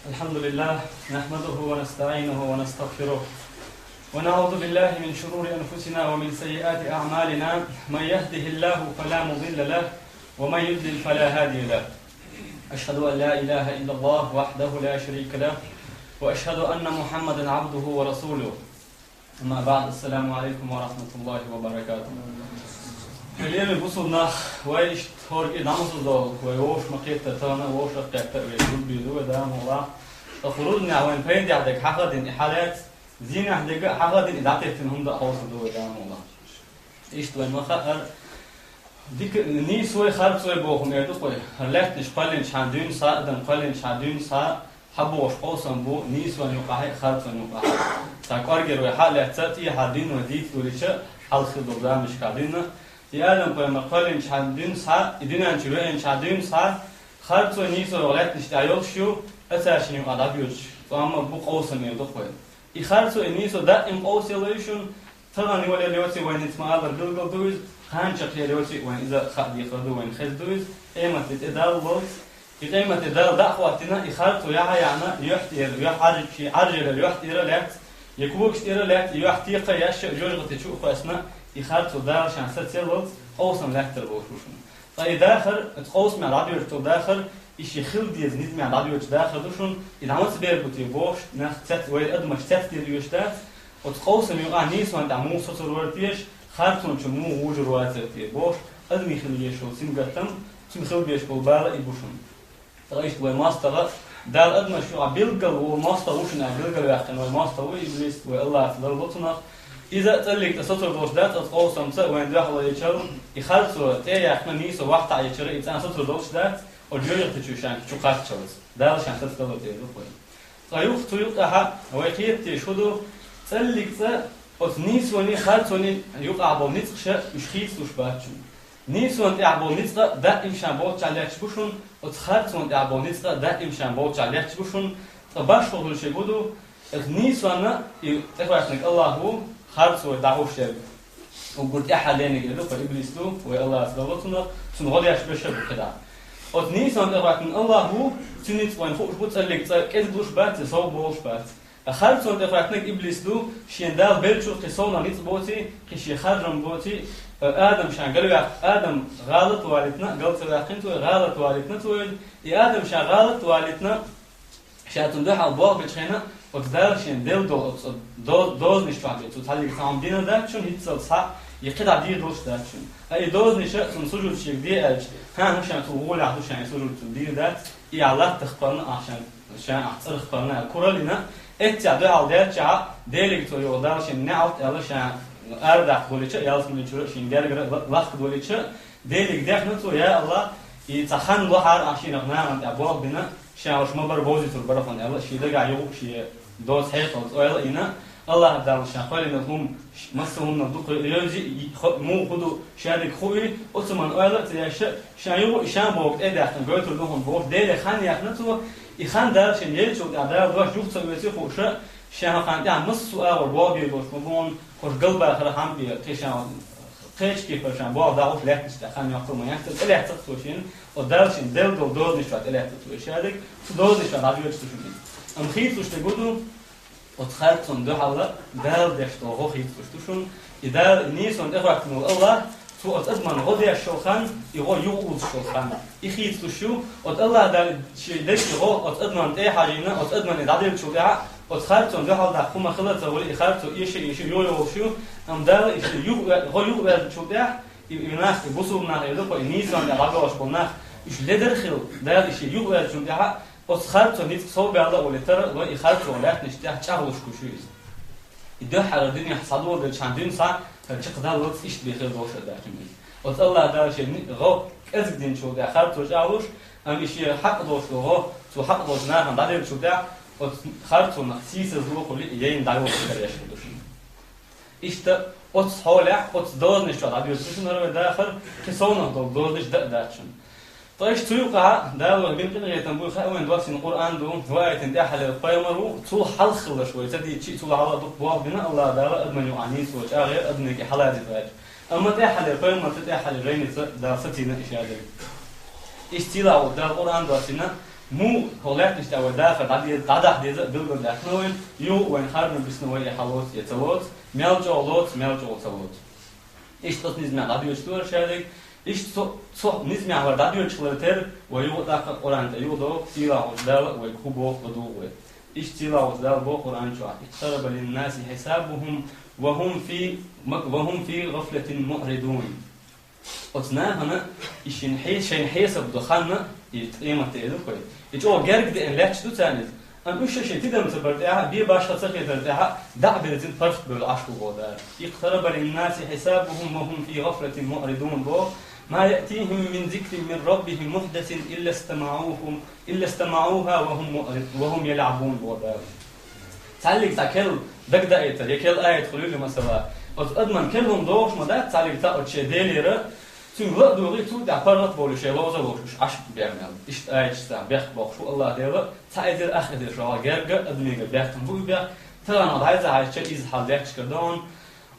الحمد لله نحمده ونستعينه ونستغفره ونعوذ بالله من شرور أنفسنا ومن سيئات أعمالنا. من يهده الله فلا مضل له ومن يضلل فلا هادي له. أشهد أن لا إله إلا الله وحده لا شريك له وأشهد أن محمدا عبده ورسوله. أما بعد، السلام عليكم ورحمة الله وبركاته. اليوم بصرنا ويش هورك ناموسو ويوش مقيت تانا ووش قيت ويقول بيدو دام الله تخرجنا وين بين عندك حقد حالات زين عندك حقد دعتهم ده حوص دو دام الله ايش وين ما خر ديك ني سوي خرب سوي بوهم يدو قوي هلات نشقلن شاندين صادن قلن شاندين صا حبو وشقوسن بو ني سوي يقع خرب سوي يقع تاكورجر حالات تاتي حدين وديت وليش حل خدو ده مش قادين يالم بما قلن شاندين صا يدينا نشلوين شاندين صا خرب سوي ني سوي ولات نشتايوشو اساسين ادابيوش فما بو قوسن يدو قوي يخرسو انيسو دا ام اوسيليشن تراني ولا لوتي وين اسمها الجلجل دوز خانشق لوتي وين اذا خدي خدو وين خد دوز ايما تدال بوت ايما تدال دا اخواتنا يخرسو يعني يحتير يحرج عرجل يحتير لات يكوكش تير لات يحتيق ياش جوجت تشوف اسنا يخرسو دا شان ستيلوت اوسن لاتر بوشوشن طيب داخل تقوس مع راديو تو داخل إيش يخل ديز نيت مع راديو داخل دوشون إذا ما تبير بتي بوش نختت ويد أدم شتت ديال يشتات وتقوس ميقع نيس وانت عمو صوت الورتيش خارطون شمو وجر واتي بوش أدم يخل يشو سين قتم سين خل بيش بالبالة يبوشون تغيش وين ماستر دال أدم شو عبيلقل وماستر وشن عبيلقل يحتن وماستر وإبليس والله تدل بطنه إذا تقلك تصوت الوجدات تقوس أمسا وين داخل يشرب يخلصوا تيجي إحنا نيس ووقت يشرب إذا صوت الوجدات وجوجت تشوشان شقات شوز دال شان تستلو تيرو كوي طيوخ تيوقها ويقيت تشودو تقلك ت نيس وني خلصوني يوقع بونيتش مش خيس وشباتشو نيس وانت عبونيتش دا إمشان بوتش عليك بوشون وتخلص وانت عبونيتش دا إمشان بوتش عليك بوشون تباش كل شيء بدو نيس وانا تفرحنك الله هو خالص ودعوش شاب وقلت أحد لين يقولوا فإبليس له والله سبحانه سنغادي أشبه كذا أتنيس أن أفرحن الله هو سنيت وين خوش بتسلك كذا دوش بات صوب بوش بات خالص أن أفرحنك إبليس له شين دال بيرشو قصونا نيت بوتي كشي خادم بوتي آدم شان قالوا آدم غلط والدنا قلت لكنتو غلط والدنا تويل آدم شان غلط والدنا شاتون ده حبوا بتشينا وتدار شين دل دوز نشتوا عبيد وتحلي كام دينا ده شون هيتصل صح يقطع عديد دوش ده شون أي دوز نشأ سنسجل شيء دي أج ها مش هتقول عدو شان سجل تدير ده يعلق تخبرنا عشان أحسن خبرنا كورلنا اتعدوا على ده شع ديلك تو يودار شين نعوت يلا شان أردع دوليش يلا من الجرو شين ديلك لخ دوليش ديلك ده نتو يا الله يتخن لحر عشان غنام عند أبواب بنا شان وش ما بربوزي تربرفن يلا شيء ده قاعد يوق شيء دوز حيط ويلا إنا الله دار شان قال إنهم مسهم ندق يجي مو خدو شارك خوي أسمان ويلا تياش شان يوق شان بوق إيه ده إحنا قلت لهم بوق ده خان يخنتوا يخان دار شان يلشوا ده دوش جوف سويتي خوشة شان خان ده مس سؤال وبابي دوش مبون خوش قلب آخر هم بي تشان قيش كيف شان بوق ده وش لا تستخان يقوم يحتل إلا تقصوشين ودار شان دل دوز نشوت إلا تقصوش هذاك دوز نشوت عبيد تقصوشين أم خيط وش تقولوا وتخلط صندوق الله دار دشتو هو خيط وش تشون إذا نيس وند إخوة من الله تو أتضمن غدي الشوخان يغو يوقظ الشوخان يخيط وشو الله دار شيء ليش يغو أتضمن أي حاجة أتضمن إدارة الشوكة وتخلط صندوق الله خم خلط ولا خلط إيش يو وشو أم دار إيش يغو يوقظ الشوكة يناس يبصوا يدوق نيس وند الله وش بناخ إيش لدرخل دار إيش يوقظ الشوكة وتخلط نيت صوب على ولا ترى ويخلط ولا نشتاح تشاهوش كوشيز يدو حردين يحصلوا ده شاندين صار تقدر لوت إيش بيخير دوش ده كمين الله ده شيء غو أزدين شو ده خلط وجاوش أم إيش حق دوش غو تو حق دوش نعم ده شو ده وخلط ونقصيص زلوا كل يين دايو كده يشوف إيش ده وتصحولع وتصدور نشوا ده بيوصلش نرى ده آخر كسونا دوش ده شون طيش تيوقع دالو بين كده يتنبو خاوين دواسي القرآن دو هواية تنتحل القيمرو تو حلخ شوي تدي شيء تو على ضبوا بنا الله دار أدمن يعنيس وجاغير أدمن كحلاد الزواج أما تحل القيمر تحل الرين دراستنا إشادة إستيلا ودار القرآن دواسينا مو هولات نشتا ودافع عدد ديزا بلغل داخنوين يو وين خارن بسنوي حلوت يتلوت ميلج أولوت تلوت إيش تصنيز مع راديو شتور شادك إيش صو نسمع على راديو شلتر ويو داخل قرآن يو دو تيلا وزدال ويكوبو بدو إيش تيلا وزدال بو قرآن شو اقترب للناس حسابهم وهم في غفلة معرضون أصنع هنا شين حساب دخلنا يتقيمة تيزو كوي يجوا جرق ده إن لاتش دو تانيز أن وش شيء تقدر تبرتها بيباش تصير تبرتها دع بنزين فرق بالعشق وغدار اقترب للناس حسابهم وهم في غفلة معرضون بو ما يأتيهم من ذكر من ربهم محدث إلا استمعوها وهم يلعبون بغدار تعلق تاكل بقدر يكل آية خلول مثلا أضمن كلهم دوش مدات تعلق تاكل شيء دليل ثم لا دوغي تو دا فرط بولو شيء لوزا لوش عشق بيعمل إيش آية شتا بيخ بخشو الله ديلا تعيد أخذ الشراء جرجة أدمي بيختم بو بيخ ترى أنا عايز شيء إذا حلقش كردون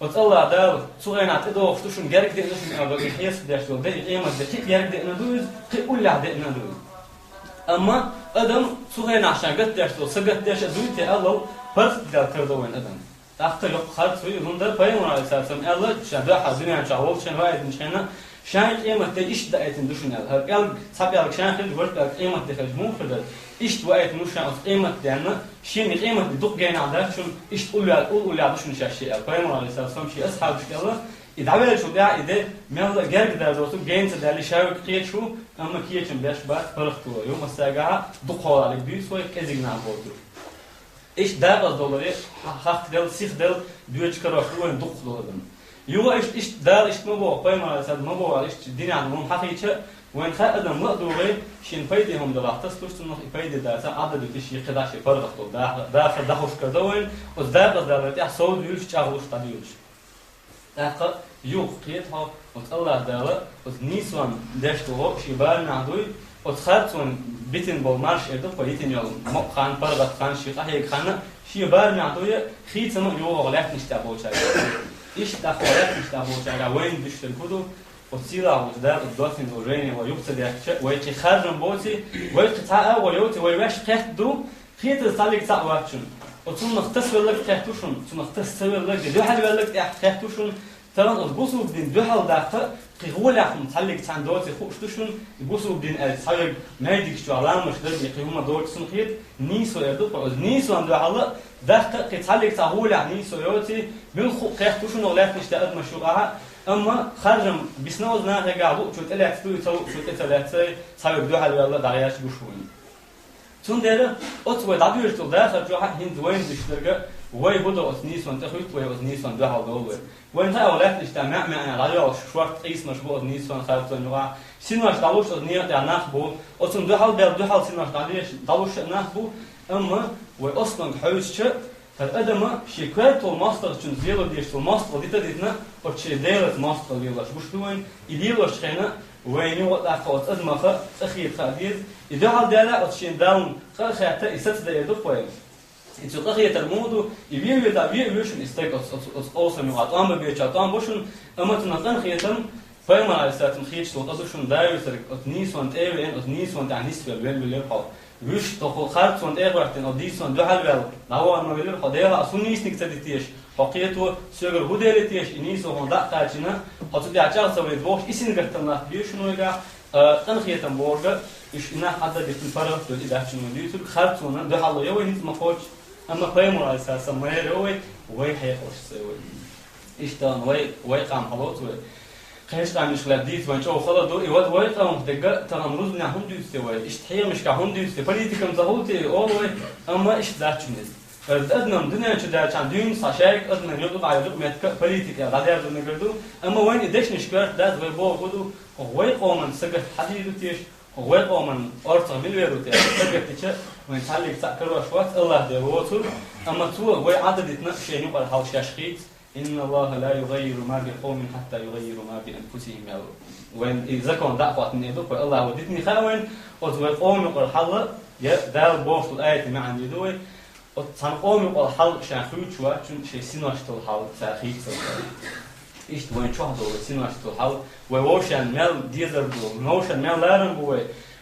وتطلع دال صغيرنا تدوش توشون جرج ده نشون أبغى يحس بديش دول ده قيمة ده كيف جرج ده ندوز كيف كل ده ندوز أما أدم صغيرنا عشان قد ديش دول سقط ديش دوي تألل فرط دال كردوين أدم أختار خالد في هندا باين على أساس أن الله شهادة حزينة عن شعوب شن واحد نشنا شان قيمة ده إيش دقيت ندوشنا هالقلب سبي على شان خد ورد قيمة ده خجمو خدر إيش دقيت نوشنا قيمة ده أنا شين قيمة دق جينا عندها شون إيش تقول على دوشنا شيء باين على أساس فهم شيء أصحاب شكله إذا عمل شو ده إذا ما جرق ده دوتو جين ده اللي شاوك قيت شو أما كيت بيش بعد فرقته يوم الساعة دق على البيت سوى كذا نعبوده إيش دابز دولاري حق دل سيخ دل بيوتش كرافتو وين دق دولارن يو إيش دال إيش مبوا قيم على سد مبوا إيش الدنيا عندهم حقيقة وين خادم لا دولاري شين فايدهم دلعت تستوشتنا فايدة ده عدد الشيء خداش فرق طول ده خداش كدوين وزدابز دولاري أحسود يلش تعوش تديوش ده يو قيتها وتطلع دالا وتنيسوان دشتوه شبال نعدوي وتخرطون بيتن بالمارش إدو فايتن يوم مقان فرقت خان شيخ أحيق خانة شبال نعدوي خيتنا يو غلاف نشتابو شاي إيش تخوالات نشتابو شاي وين دشتر كدو وتصيلا وزدار الدوثن وريني ويقتل يكتش ويكي خارجن بوتي ويكي تاقا ويوتي ويواش قيت دو خيت الصالق تاقواتشن وتون نختصر لك قيتوشن تون نختصر لك دو حال لك قيتوشن ترى البوسو بدين دو حال داخل قيقول لكم تعلق عن دوتي خوشتوشن البوسو بدين الصالق ما يديك شو علام مش دربي قيوم دوت سنخيت نيسو يدو فوز نيسو عند حال داخل قيتعلق تعول عن نيسو يوتي من خو قيتوشن ولا تشتاق مشروعها أما خارجم بسنوز ناقة قاعدو شو تلعت شو تلعت صار دو حال والله دعياش بشوين تون ديره أتوه دعيش تو داخل جو هند وين بيشترك وين بدو أثنيس وانت خويت وين أثنيس وان دو حال دولة وين تا أولاد اجتماع معنا رجال شوارت قيس مشبوه أثنيس وان خالد ونوع سينوش دعوش أثنية تعناخ بو أتون دو حال سينوش دعوش ناخ بو أما وأصلا حوش فالأدمة شكوات الماستر شن زيرو ديش الماستر دي تدينا وتشي ديرت ماستر ديلاش بوشتوين يديلاش خينا وين يوقع قوات أدمة أخير خادير إذا حال دالا وتشين داون خاطر يسات دا يدوق وين إنتو أخير ترمودو يبيو يشن استيق أوصل يوقع طعم بيوشا طعم بوشن أما تنقن خيتم فاهم على ساتم خيتش توقعشون دايو سرق أتنيس وانت إيوين أتنيس وانت عنيس في الوين بالليرحال وش تقول خارج وانت وقت أديس وان دو حال نهوا ما بيلر خديها أصونيس نكتديتيش حقيقته سجر هوديلتيش إنيس وهون دق قاعدنا حتى عشان سويت بوش إسين قرتنا بيشنو يجا تنخيتم بورجا إيش إنها حدا بيتفرق في إذا شنو ديتو خارج وان دو حال يوي نيت مخوش أما فاهم على أساس ما يروي وين حيخش سوي إيش تان وين قام حلوت وين خيش قام مشكلة ديت وان شو خلا دو يود وين قام دقة ترى مروز من هم ديت وين إشتحية مش كهم ديت بوليتيكم زهوتي أول أما إيش داتشنز فأدنى الدنيا شو دات عن دين صاشيك أدنى يطلق على لقمة متك بوليتيكا بعدها بدنا نقدو أما وين إدش نشكر دات ويبوا خدو وين قومن سقف حديد وتيش وين قومن أرطع مليار وتيش سقف تيش وين تعلق سكر وشوات الله ده وصل أما تو وين عدد يتناقش يعني قال حوش يشخيط إن الله لا يغير ما بقوم حتى يغيروا ما بأنفسهم يا وين إذا كان دعوة من يدوك الله ودتني خاوين وتوي قوم يقول حل يا دال بوش الآية مع عن يدوي وتسان قوم يقول حل شان خوي شو شون شيء سينوش تول حل ساخيت إيش وين شو هذول سينوش تول حل ووشان مال ديزر بو نوشان مال لارن بوي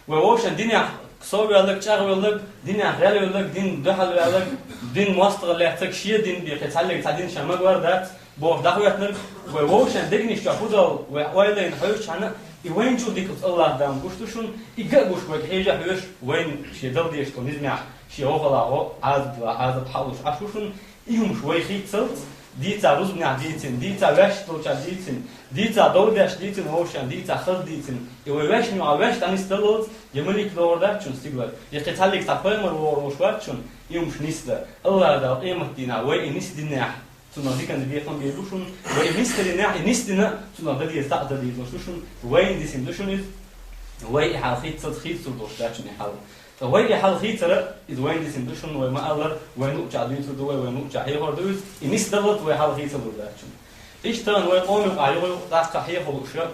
ووشان دنيا صوبيالك شغوالك دين أغلالك دين دحلالك دين مواصلاتك شيء دين بيتعلق تعدين شمال وردات بوه دخويتنا ووشان دقني شافودل وإلين حوش عنا وين شو ديك الله دام قشتوشون يجابوش وك حاجة حوش وين شيء دل ديش كونيزمع شيء أغلا عاد بحوش عشوشون يوم شوي خيط صلت ديتا روزنع ديتن ديتا واش توچا ديتن ديتا دوداش ديتن ووشان ديتا خل ديتن يواش نوع واش تاني ستلوت يملك لوردا چون ستيغل يقتالك تقيمر وروشواتشون يوم شنيسدا الله دا قيمة دينا وي نسدنا تنا ديك أن بيفهم بيلوشون وي نسدنا تنا بدي يستعد بيلوشون وين ديسندوشون وي حالخيت صدخيت صدوشتاچني حال فوي حال خيتر إذ وين ديسندوشن وما ألر وين نوجع ديتر دوي وين نوجع هيهور دوي إنيس دلت وي حال خيتر دولاتشون إيش تان وي قوم عيوي تاك هيهور وشة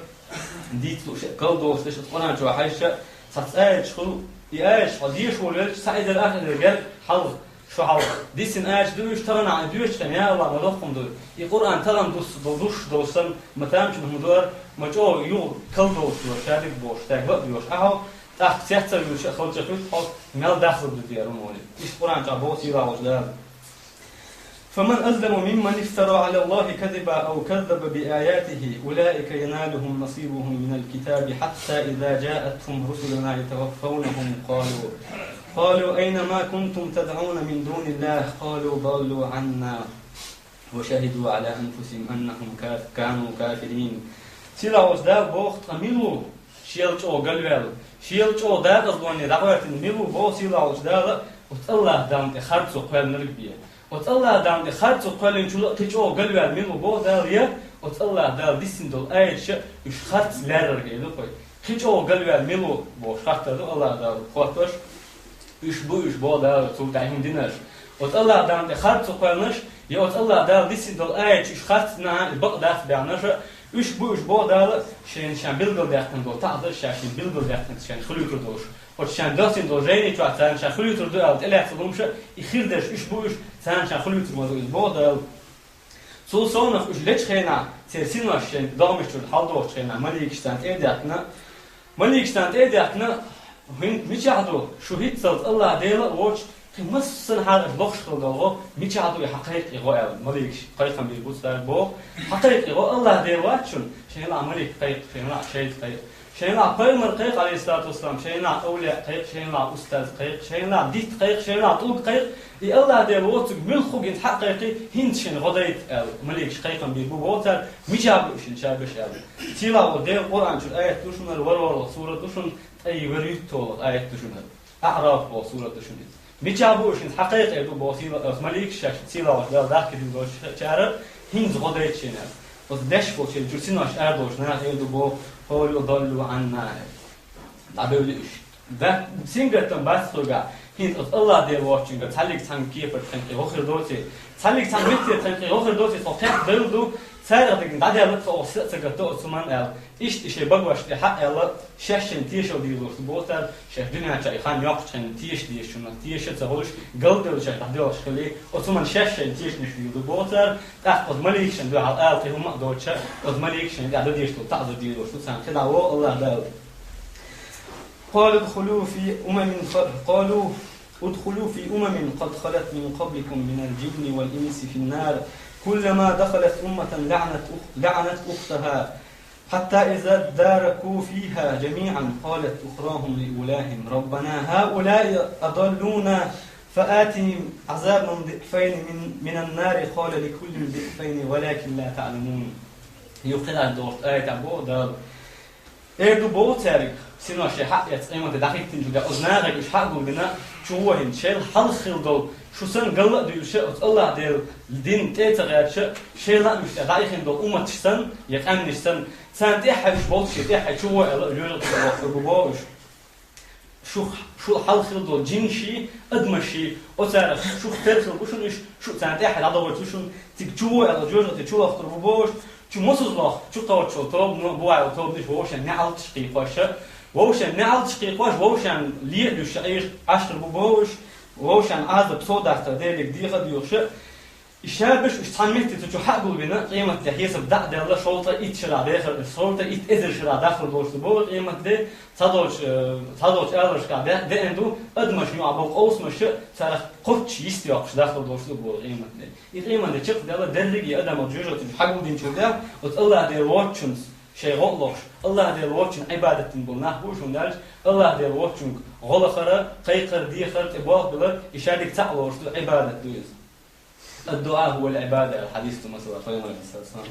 ديت وشة كل دوس ليش تقولنا جو حيشة ساتأج خلو يأج حديش ولش سعيد الآخر الرجال حل شو حل ديسن آج دويش ترنا دويش كان يا الله مدخم دوي القرآن ترن دوسن متامش مهمدور مجو يو كل دوس وشادك بوش تاجبت بيوش أهو تحت سيحتر يوش خلص خلص حط مال داخل بديار مولي إيش القرآن تعبوس يلا وجلال فمن أظلم ممن افترى على الله كذبا أو كذب بآياته أولئك ينالهم نصيبهم من الكتاب حتى إذا جاءتهم رسلنا يتوفونهم قالوا أين ما كنتم تدعون من دون الله قالوا ضلوا عنا وشهدوا على أنفسهم أنهم كانوا كافرين سيلا وجدال بوخت ميلو شيلش أو قلبل شيلش أو داق أصبحني دعوات ميلو بو سيلا وجدال وتالله دام تخرجوا قبل نربيه وتالله دام تخرجوا قبل نشلو تجوا قلبل ميلو بو داريا وتالله دار ديسندل أيش إيش خرج لارر كده كوي تجوا قلبل ميلو بو خرج الله دار خاطر إيش بو دار تو تعين ديناش وتالله دام تخرجوا قبلناش يا وتالله دار ديسندل أيش إيش خرج نا بقدر بيعناش إيش بو دار شان بيلدر داخل دو تعذر شان بيلدر داخل شان خليط دوش وشان داسين دو جيني تو عشان شان خليط دو أو تلا تقومش يخير داش إيش ثان شان خليط بو دار سو نخ إيش ليش خينا ترسينا شان دامش تود حاضر خينا مليكستان إيدياتنا هين ميجادو شو هيت صوت الله ديلا واتش مس هذا البخش خلقه ميجادو حقيقي غوال مليكش قيقا بيبوس دار بو حقيقي غو الله ديواتشون شين لا مليك قيق شين لا شيء قيق شين لا قيمر قيق عليه الصلاة والسلام شين لا أولياء قيق شين لا أستاذ قيق شين لا ديت قيق شين لا طول قيق الله ديواتك ملخوق انت حقيقي هند شين غديت مليكش قيقا بيبو واتر ميجابو شين شابش تيلا وديو قرآن شو آية دوشون الورور سورة دوشون أي وريد طول آية دوشون أعراف وسورة دوشون ميجابو شين حقيقي دو بوسيلة مليك شاش تيلا وشدال داخل دو شعر هند غديت شين وزدش فوشين جرسيناش أردوش ناس يدو بو قالوا ضلوا عنا دابوليش ده سينجرتن بس توجا هند الله دير واتشينج تالك تان كيبر تانك آخر دوتي تالك تان ميت تانك آخر دوتي فقط بلدو سارق دادي على تقص تقطع ثمان إيش شيء بقواش حق الله شاشن تيشو ديلوش بوتر شاش دنيا شيء خان يقشن تيش ديشون تيش تزوج قلد ولا شيء تحديش خلي وثمان شاشن تيش نشيل بوتر تأخذ مليكشن دو على آلته هم دوتش أخذ مليكشن قاعد ديش تو تعذر ديلوش وسان كذا هو الله دال قالوا ادخلوا في أمم قد خلت من قبلكم من الجن والإنس في النار كلما دخلت أمة لعنت أختها حتى إذا اداركوا فيها جميعا قالت أخراهم لأولاهم ربنا هؤلاء أضلونا فآتهم عذابا ضعفين من النار قال لكل ضعفين ولكن لا تعلمون يقرأ الدورت آية عبو دار إيردو بوتارك سينو شيء حق يتقيمة دقيق تنجد أزناغك إيش حق قلنا شوهن شيء حل خلقل شو سن قلق ديو شيء الله دير الدين تيتغير شيء لا مش دقيقين دو أمة تشتن يقامن تشتن سان تيحي مش بوت شيء تيحي شوه الرجل الربوبوش شو حل خلقل جنشي أدمشي أتعرف شو اختار خلقوشن إيش شو سان تيحي العضوة توشن تكجوه الرجل تشوه الربوبوش شو مصوص شو طاوت شو طوب بواي وطوب نش ووشن نعل تشقيقاش ووشن نعل تشقيقاش ووشن ليش عشر بوبوش ووشن عذب صودة تديلك ديغة ديوش إشابش استعملت تجحقوا بنا قيمة تحيسب دع الله شوطة إيد شرع داخل شوطة إيد إذا شرع داخل دوش تبور قيمة ده تدوش ألرش كده ده عنده أدمش يعبوا قوس مش ترى قطش يستيقش داخل دوش تبور قيمة ده قيمة ده شق ده الله درجي أدم وجوجة تجحقوا دين شو ده وتالله ده واتشنز شيء غلط الله ده واتشن عبادة تنبولنا بوش وندرج الله ده واتشن غلخرة قيقر ديخر تبوق بلد يشارك تعلوش عبادة دوز الدعاء هو العبادة الحديث مثلا فيما الإنسان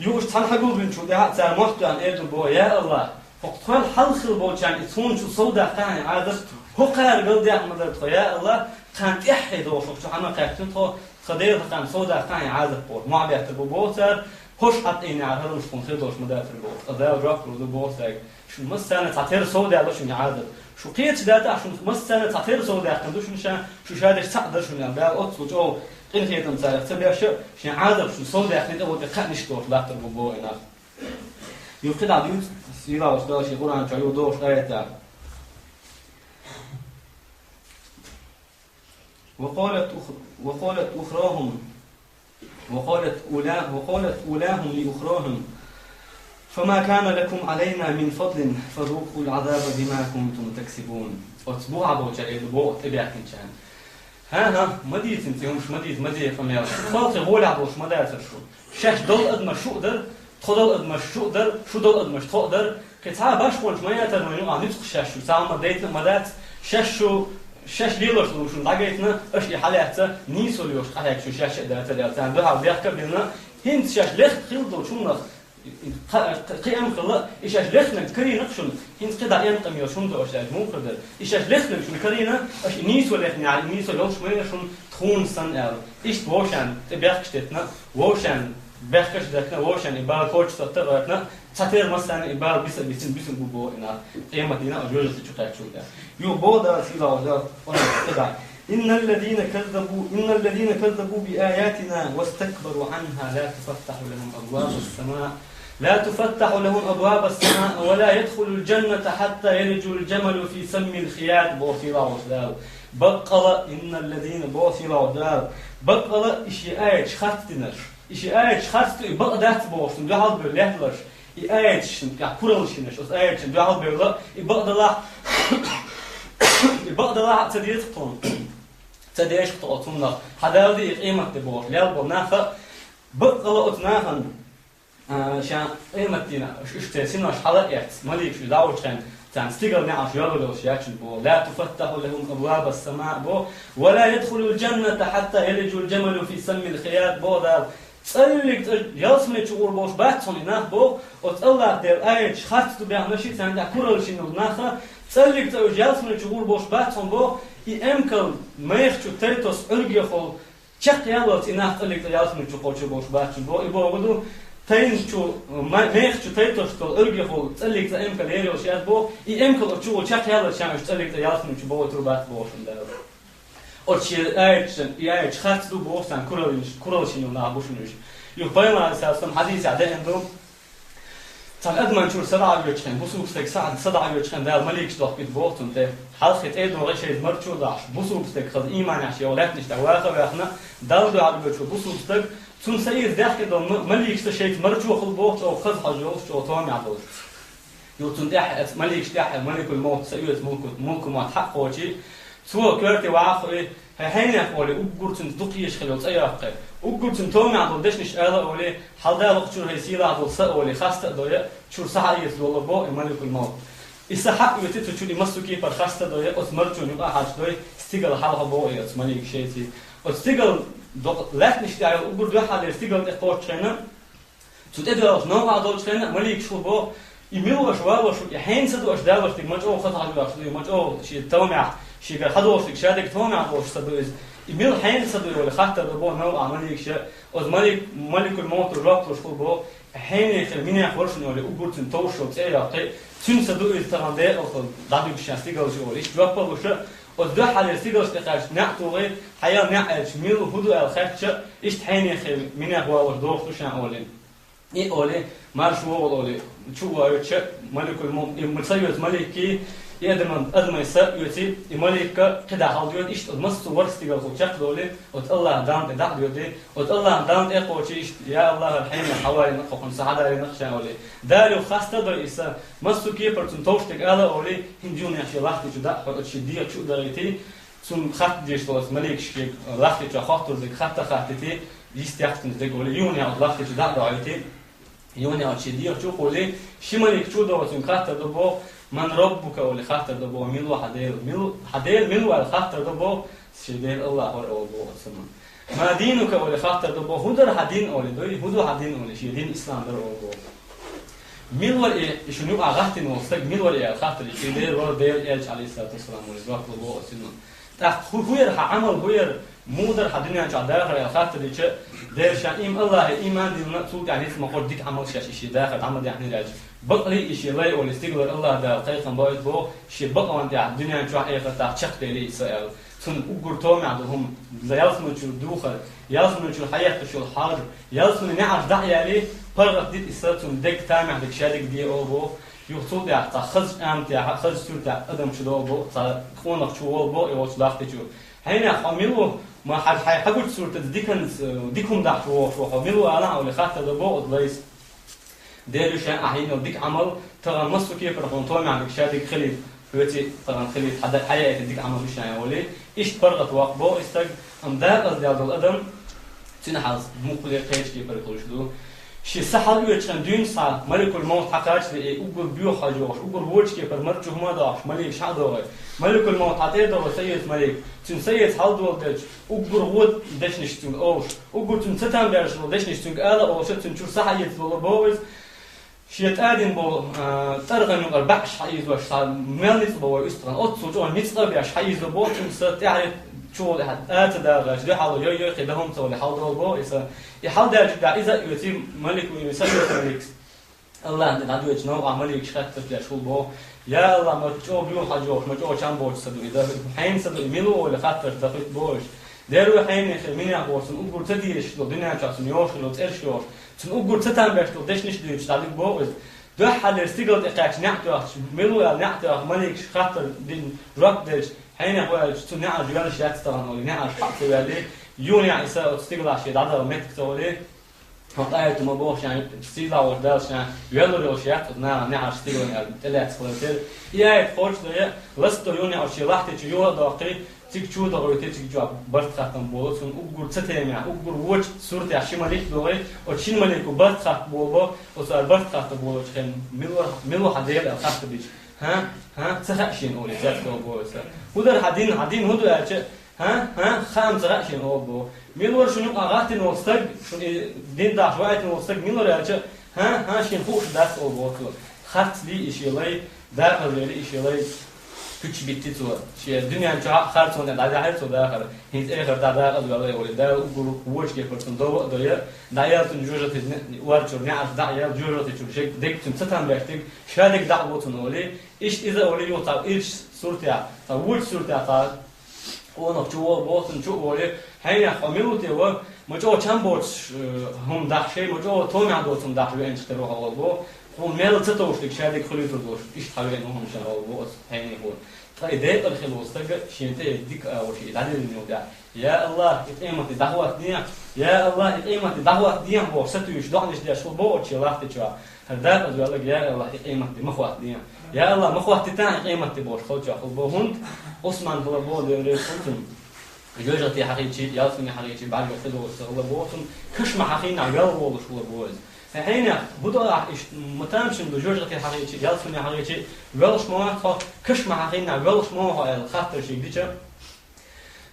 يوش تنحقوا بنشو ده تار محتو عن إيدو بو يا الله فقطان حلخ البوش عن إتون شو صودا قاني عادر هو قار قلدي أحمد يا الله كانت إحيد وشوف شو حنا قاعدين تو خدير كان صودا قاني عادر بور معبيات البوتر هوش حطيني على هذا مش خدوش مدافع البوت أضاء رافع البوت شو مسنا تعتير صودا على شو عادر شو قيت داتا عشان مسنا تعتير صودا كندوش مشان شو شادش تقدر شو يعني بقى أطلع جو إن هي تمثال تبي شو شيء عادة شو صودا إحنا أول دقيقة نشتور لا تربو هنا يمكن عديد سيرة وصلاة شيء قرآن شيء دوش آية وقالت أولاهم لأخراهم فما كان لكم علينا من فضل فذوقوا العذاب بما كنتم تكسبون أتبوع بوجه البوء تبعك إنشان ها مديت انت مش مديت فميا خاطر هو لعبوش ما داير شو شاش دول قد ما شو قدر تخدل قد ما شو قدر شو دول قد ما تقدر كتها باش قلت ما يترمنوا عم يدخل شاش شو ساعه ما ديت ما دات شاش ليلوش شو لقيتنا ايش حالاتها نيسو ليوش عليك شو شاش دات دات ده بيحكي بينا هند شاش لخت خلطو شو نخ قيام خلا إيش لخنا كري نقشون هند قدر ينقم يوشون ده أشياء مو قدر إيش لخنا شو كرينا أش نيسو لخنا يعني نيسو لوش ما يشون تخون سن إيش واشان تبيعكشتنا واشان بيعكشتنا واشان إبال كوتش تطرقنا تطير مثلا إبال بيسن بوبو إنا قيمتنا أجوز تشوفك شو ده يو بودا سيلا وده أنا كذا إن الذين كذبوا بآياتنا واستكبروا عنها لا تفتح لهم أبواب السماء ولا يدخل الجنة حتى يلج الجمل في سم الخياط بوصيلا وصلال بقل إن الذين بوصيلا وصلال بقل إشي آيات شخصتنر إشي آيات شخصت بقدات بوصن جهل باللهلش آيات شن كقرل شنش أس آيات شن جهل بالله بقد الله تديش قطعتنا حداودي قيمة تبوش ليال بنافع بقل أتناهن شان قيمتنا اشتسينا حلقات مليك شو داوش كان استيقظ نعش يغلوش ياكل بو لا تفتح لهم أبواب السماء بو ولا يدخل الجنة حتى يلج الجمل في سم الخياط بو ذا تسألك ياسمي شعور بوش باتون ناخ بو وتقلق دير آية شخصت بيعمشي تاندع كورل شنو ناخه تسألك ياسمي شعور بوش باتون بو يمكن ما يخشوا تيتوس أرجع خو شق يالله تناخ تقلق ياسمي شعور بوش باتون بو يبغوا تين شو ما يخشوا تيتوس تقول أرجع خو تسألك يمكن يريو شيء بو يمكن شو شق يالله شان تسألك ياسمي شعور تربات بوش نداو أرشي آية شخص دو بوستان كورل شنو نابوشنوش يقبل على أساس حديث عده عندهم تان أدمن شو صدع يوتشن بوسوبستك ساعد صدع يوتشن ده مليك شلوخ بيت بوتون ده حلقة إيدو غشيد مرشو داش بوسوبستك خذ إيمان عشي ولات نشتا واقع وإحنا داودو عربي شو بوسوبستك تون سير ده كده مليك شتشيت مرشو خل بوت أو خذ حجوش شو تومي عبود يوتون ده مليك شتاح ملك الموت سيد ملك ما تحقق وشي سو كرتي واخوي هينا خولي وقرتن دقيش خلوت اي رقه وقرتن تومي عبد دشنش اله اولي حدا وقت شو هيسيلا عبد ساولي خاصه دويا شو صحيح والله بو ملك الموت الصحه يتتو شو مسوكي بر خاصه دويا اسمرتو يبقى حاج دوي استيغل حلها بو يا ملك شيتي استيغل لاتنش داي وقر دو حدا استيغل اخوت شنا تدبر نو عدول شنا ملك شو بو يميلوا شوال وشو يحين سدو اش داوش تك مجو خط على الوقت مجو شي تومي شي حدوش شادك تومي عبوش سدو يميل حين سدو ولا خاطر بو نو عمليك شي از ملك الموت الراب وشو بو حين يخمين يخورش ولا وقرتن توشو تايا تن سدو التراندي او دادو بشاستيغل جو ليش دروب وش از دو حال استيغل تقاش نعتوغي حيا نعش ميل هدو الخاتش ايش حين يخمين يخوا دوختو شان اولين اي اولي مارشو اولي شو وايتش ملك الموت مسيوس ملكي أدم يسا يوتي الملك كده حاضر إيش المس ورستيجا خوشك دولي وت الله دام تدع يودي وت الله دام إخوتي إيش يا الله الحين حوالي نقطة سعادة لنقشة أولي دارو خاصة دو إسا مسو كيبر تنتوشتك على أولي هنجوني عشان لاختي جدا وتشديه شو دريتي ثم خط ديش دوس ملك شيء لاختي جو خاطر ذيك خطتي يستيقظ ذيك أولي يوني على لاختي جدا دريتي يوني على شديه شو قولي شو ملك شو دوس ثم خطة دبو من ربك أولي خطة دبو ملو حديل ملو على خطة دبو شديل الله هو أولو سما ما دينك أولي خطة دبو هدر حدين أولي دوي هدو حدين أولي شيء دين إسلام در أولو ملور إيه شنو أغاثي نوستك ملور إيه خطة شديل ورد دير إلش عليه الصلاة والسلام ولي زواج لبو سما هوير عمل هوير مودر حدين عن داخل الخطة دي شيء دير شائم الله إيمان دي نقصد يعني اسمه قد ديك عمل شيء داخل عمل يعني راج بقلي إشي لا يقول استقبل الله ده قيقا بايد بو شيء بقى وانت الدنيا نشوف أي خطة تشق لي إسرائيل ثم أقول توم عندهم زيالسمو شو دوخة يالسمو شو الحياة شو الحاضر يالسمو نعرف دعية عليه فرق ديت إسرائيل ثم ديك تام عندك شادك دي أو بو يخطط يعني تخرج أمتى تخرج سور تاع أدم شو ده بو تخونك شو بو يوش لاختي شو هنا حملوا ما حد حقول سور ديكم دعوة شو حملوا على أو لخاطر ده بو أدليس ديرو شان أحيانا وديك عمل ترى مصر كيف رح نطلع عندك شادك خليف فوتي طبعا خليف حدا حياة ديك عمل مش يعني ولي إيش فرقت واقبو استج أم ده قصدي هذا الأدم تنحاز مقبل قيش كيف يقولش له شيء سحر يوتشان دين سا ملك الموت حكاش لي أقول بيو حاجوش أقول وجه كيف مرجو ما داش ملك شعدوه ملك الموت عتيده وسيد ملك تن سيد حالدو دج أقول وود دش نشتون أوش أقول تن ستان بيرش دش نشتون قال أو شت تن شو سحيت ولا بوز شيء تادين بو ترغن من البعش حيز وش ملنيس بو يسترن أتصل جوا نيستر بيش حيز بو تم تعرف شو لحد ده غش ده حاول يو كدهم تولي حاول بو إذا يحاول ده جدا إذا يتي ملك ويسافر ملك الله عند عنده يجنو عملي يشخص تبي شو بو يا الله ما تجوا بيو حاجوش ما تجوا كم بوش صدق إذا حين صدق ميلو ولا خاطر دقيق بوش دارو حين خميني عبورسون أقول تديش لو دنيا شخص يوش لو تأرش يوش تن أقول تتام بيش لو دش نش ديش تعلق بوز ده حل استقلت إقاش نعتوه ميلو يا نعتوه ملك خاطر دين ركضش حين هو تن نعرف جوال شيء تستغنى ولا نعرف حق ولا يوني عيسى استقلال شيء هذا متك تولي هطايت ما بوش يعني تستيلا ورداش يعني يولو روشيات نعرف استقلال يعني ثلاث خلاتير يا تخرج ده لست يوني أو شيء راح تجيوه دقيق تيجي شو دغري تيجي جواب برد خاتم بولس ونقول ستة يعني أقول وجه صورة عشان ملك دغري وشين ملك وبرد خات بوبا وصار برد خات بولس كان ملو حديل خات بيج ها تخشين أولي جات بولس هذا حدين هذا يعني ها خام تخشين أولو ملو شنو أغاتين وستج شنو دين داش وقتين وستج ملو يعني ها شين فوق داس أولو خات لي إشي لي داخل لي إشي لي كتش بيتيتو شيء الدنيا جا خارطون ده حيرتو داخل هيت آخر داخل ولا يقول ده أقول وش كيف برتون دو ضيق دايات جوجة وارجو نعرف دايات جوجة تشوف شيء ديك تمتثل بيحتاج شادك دعوة نولي إيش إذا أولي يو تاو إيش صورتها تاول صورتها تا ونق جوا بوتن جوا ولي هيا خميلو تيوا مجوا كم بوتش هم داخشي مجوا تومي عندهم داخل إنش تروح على بو هم ميل تطوش لك شادك خليته دوش إيش حاولين هم شغال بوس هيني هو طيب ده الخلوص تجا شيء يديك أول شيء تعدل النودع يا الله إقامة دعوة دنيا يا الله إقامة دعوة دنيا بو ستويش دعنش ده شو بو شيء لاحت شو هذا أقول لك يا الله إقامة مخوات دنيا يا الله مخوات تاني إقامة بوش خلج خل بو هند عثمان هو بو ده سلطان جوجتي حقيقي ياسمين حقيقي بعد الخلوص هو بوتن كش ما حقيقي عقل بو شو بوز فحين بدأ متامش من جوجتي حقيقي ياسمين حقيقي ولش ما كش ما حقيقي ولش ما الخاطر شيء ديشه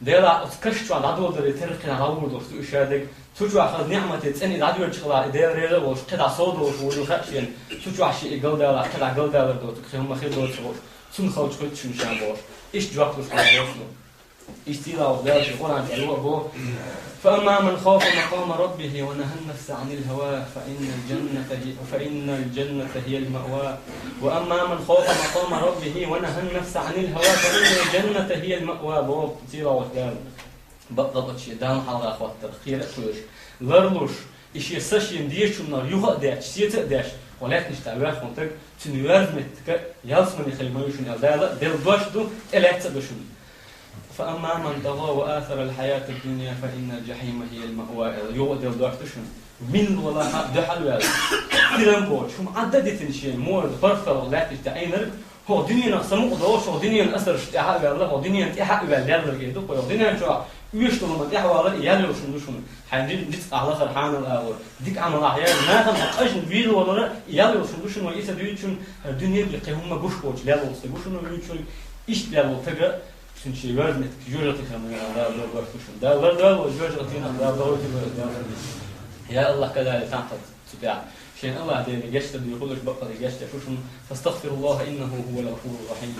ديلا كش شو عدو ده تركنا راول دوست إشادك تجوا أخذ نعمة تاني عدو الشغلة ديلا ريلا وش كذا صود وش خشين تجوا شيء قل ديلا كذا قل ديلا دوت كهم خير دوت شغل سون خالج كنت شو مشان باش إيش جواب وش خالص إيش تيلا وده شغل عن الوقت بو فأما من خاف مقام ربه ونهى النفس عن الهوى فإن الجنة هي المأوى وأما من خاف مقام ربه ونهى النفس عن الهوى فإن الجنة هي المأوى بو تيلا وده بقدر شيء دان حلقة أخوات ترخير أكلش لرلوش إيش يسشين ديش النار يوها داش سيت داش ولكن اشتغل فونتك تنيرز متك يلسمن يخلموشن يلا دل دوشدو إلات دوشن فأما من طغى وآثر الحياة الدنيا فإن الجحيم هي المأوى يو دل دوشدوشن من ولا دحل ولا كلام بوش هم عددت شيء مور فرفل ولا تستعينر هو دنيا سمو دوش هو دنيا أثر اشتعاء ولا هو دنيا تحق ولا يلا كده هو دنيا شو ويش لما تحوى يلا وشون دوشون حنجيب ديك على فرحان الأول ديك عمل أحيان ما كان أجن فيل ولا يلا وشون دوشون ويسا دوشون الدنيا بيقيهم بوش بوش يلا وشون ويشون إيش يلا تجا شون شيء وزن جورة كمان لا دوشون ده وجورة كمان ده يا الله كذا تعطت تبع شين الله ده يجسد يقولش بقى يجسد شو فاستغفر الله إنه هو الغفور الرحيم.